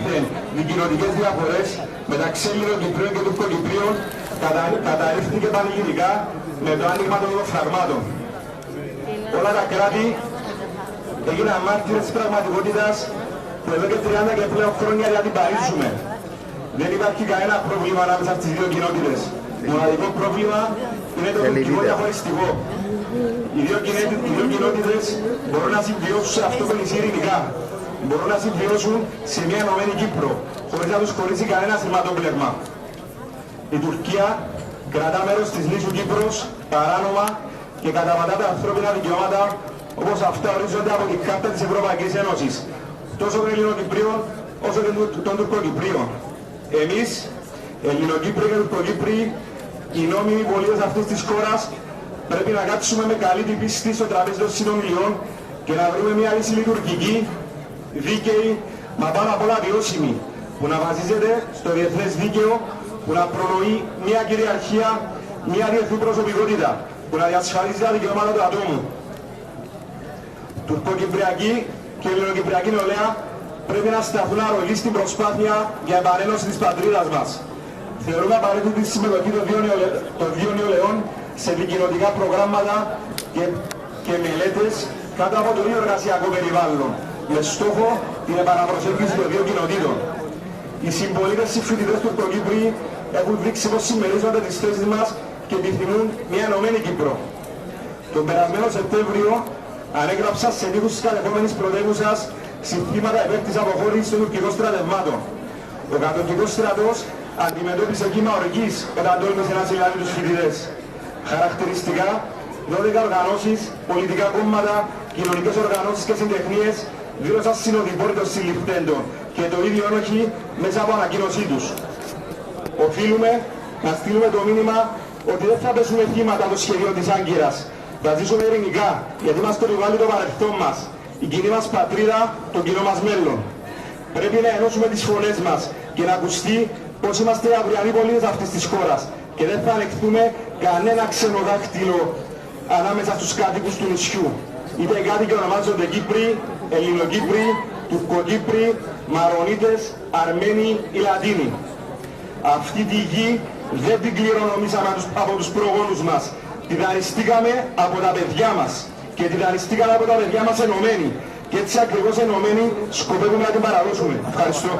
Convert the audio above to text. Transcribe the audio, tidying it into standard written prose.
δίθεν δικοινοτικές διαφορές μεταξύ Ελληνοκυπρίων και Τουρκοκυπρίων καταρρίφθηκε πανηγυρικά με το άνοιγμα των φραγμάτων. Όλα τα κράτη έγιναν μάρτυρες της πραγματικότητας που εδώ και 30 και πλέον χρόνια για την παρήσουμε. Δεν υπάρχει κανένα πρόβλημα ανάμεσα στις δύο κοινότητες. Μοναδικό πρόβλημα είναι το τουρκικό διαχωριστικό. Οι δύο κοινότητες μπορούν να συμβιώσουν σε αυτό το νησί ειρηνικά. Μπορούν να συμβιώσουν σε μια ενωμένη Κύπρο, χωρίς να τους χωρίσει κανένα σειρματόπλεγμα. Η Τουρκία κρατά μέρος της νήσου Κύπρος παράνομα και καταπατά τα ανθρώπινα δικαιώματα όπως αυτά ορίζονται από την Χάρτα της Ευρωπαϊκής Ένωσης, τόσο των Ελληνοκυπρίων όσο και των Τουρκοκυπρίων. Εμείς, Ελληνοκύπριοι και Τουρκοκύπριοι, οι νόμιμοι πολίτες αυτής της χώρας, πρέπει να κάτσουμε με καλή την πίστη στο τραπέζι των συνομιλιών και να βρούμε μια λύση λειτουργική, δίκαιη, μα πάνω απ' όλα βιώσιμη, που να βασίζεται στο διεθνές δίκαιο, που να προνοεί μια κυριαρχία, μια διεθνή προσωπικότητα, που να διασφαλίζει τα δικαιώματα του ατόμου. Τουρκοκυπριακή και Ελληνοκυπριακή νεολαία πρέπει να σταθούν αρρωγοί στην προσπάθεια για επανένωση της πατρίδας μας. Θεωρούμε απαραίτητη τη συμμετοχή των δύο νεολαίων σε δικοινοτικά προγράμματα και μελέτες κάτω από το ίδιο εργασιακό περιβάλλον, με στόχο την επαναπροσέγγιση των δύο κοινοτήτων. Οι συμπολίτες οι φοιτητές Τουρκοκύπριοι έχουν δείξει πως συμμερίζονται τις θέσεις μας και επιθυμούν μια ενωμένη Κύπρο. Τον περασμένο Σεπτέμβριο ανέγραψα σε τείχους της κατεχόμενης πρωτεύουσας συνθήματα υπέρ της αποχώρησης των τουρκικών στρατευμάτων. Ο κατοχικός στρατός αντιμετώπισε κύμα οργής όταν τόλμησε να συλλάβει τους φοιτητές. Χαρακτηριστικά, 12 οργανώσεις, πολιτικά κόμματα, κοινωνικές οργανώσεις και συντεχνίες δήλωσαν συνοδοιπόροι των συλληφθέντων και το ίδιο όχι μέσα από ανακοίνωσή τους. Οφείλουμε να στείλουμε το μήνυμα ότι δεν θα πέσουμε θύματα των σχεδίων της Άγκυρας. Θα ζήσουμε ειρηνικά, γιατί μας το επιβάλλει το παρελθόν μας, η κοινή μας πατρίδα, το κοινό μας μέλλον. Πρέπει να ενώσουμε τις φωνές μας και να ακουστεί πως είμαστε οι αυριανοί πολίτες αυτής της χώρας και δεν θα ανεχθούμε κανένα ξενοδάκτυλο ανάμεσα στους κάτοικους του νησιού. Είτε οι κάτοικοι ονομάζονται Κύπροι, Ελληνοκύπροι, Τουρκοκύπροι, Μαρονίτες, Αρμένοι ή Λατίνοι. Αυτή τη γη δεν την κληρονομήσαμε από τους προγόνους μας. Τη δανειστήκαμε από τα παιδιά μας και τη δανειστήκαμε από τα παιδιά μας ενωμένοι. Και έτσι ακριβώς ενωμένοι σκοπεύουμε να την παραδώσουμε. Ευχαριστώ.